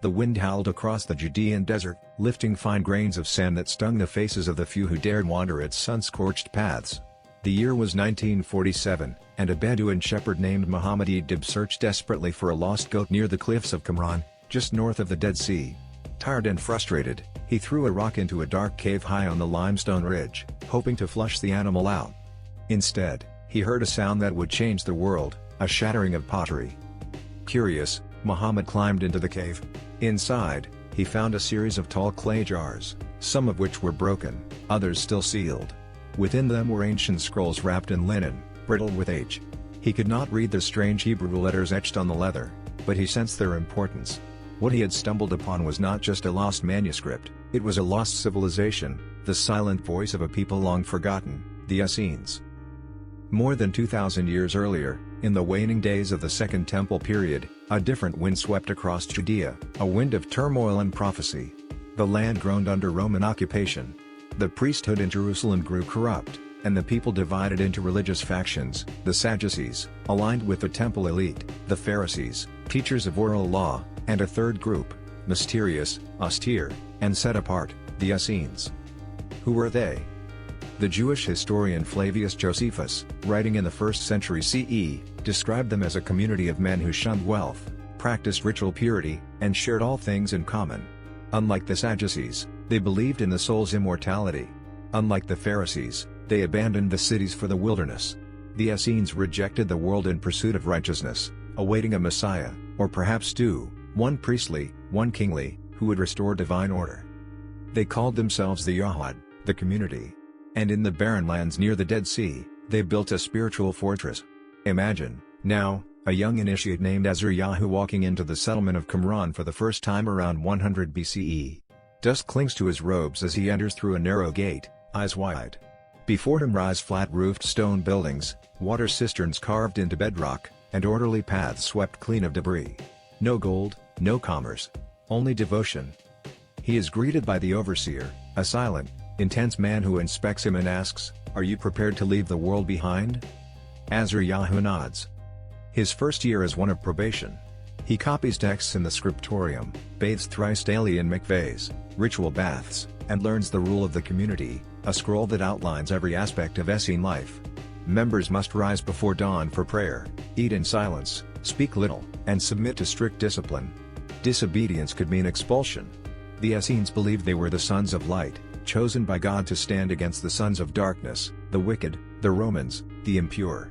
The wind howled across the Judean Desert, lifting fine grains of sand that stung the faces of the few who dared wander its sun-scorched paths. The year was 1947, and a Bedouin shepherd named Muhammad edh-Dhib searched desperately for a lost goat near the cliffs of Qumran, just north of the Dead Sea. Tired and frustrated, he threw a rock into a dark cave high on the limestone ridge, hoping to flush the animal out. Instead, he heard a sound that would change the world, a shattering of pottery. Curious, Muhammad climbed into the cave. Inside, he found a series of tall clay jars, some of which were broken, others still sealed. Within them were ancient scrolls wrapped in linen, brittle with age. He could not read the strange Hebrew letters etched on the leather, but he sensed their importance. What he had stumbled upon was not just a lost manuscript, it was a lost civilization, the silent voice of a people long forgotten, the Essenes. More than 2,000 years earlier, in the waning days of the Second Temple period, a different wind swept across Judea, a wind of turmoil and prophecy. The land groaned under Roman occupation. The priesthood in Jerusalem grew corrupt, and the people divided into religious factions: the Sadducees, aligned with the temple elite; the Pharisees, teachers of oral law; and a third group, mysterious, austere, and set apart, the Essenes. Who were they? The Jewish historian Flavius Josephus, writing in the 1st century CE, described them as a community of men who shunned wealth, practiced ritual purity, and shared all things in common. Unlike the Sadducees, they believed in the soul's immortality. Unlike the Pharisees, they abandoned the cities for the wilderness. The Essenes rejected the world in pursuit of righteousness, awaiting a Messiah, or perhaps two, one priestly, one kingly, who would restore divine order. They called themselves the howled, the community. And in the barren lands near the Dead Sea, they built a spiritual fortress. Imagine, now, a young initiate named Ezra walking into the settlement of Qumran for the first time around 100 BCE. Dust clings to his robes as he enters through a narrow gate, eyes wide. Before him rise flat-roofed stone buildings, water cisterns carved into bedrock, and orderly paths swept clean of debris. No gold, no commerce. Only devotion. He is greeted by the overseer, a silent, intense man who inspects him and asks, "Are you prepared to leave the world behind?" Ezra nods. His first year is one of probation. He copies texts in the scriptorium, bathes thrice daily in mikvahs, ritual baths, and learns the rule of the community, a scroll that outlines every aspect of Essene life. Members must rise before dawn for prayer, eat in silence, speak little, and submit to strict discipline. Disobedience could mean expulsion. The Essenes believed they were the sons of light, chosen by God to stand against the sons of darkness, the wicked, the Romans, the impure.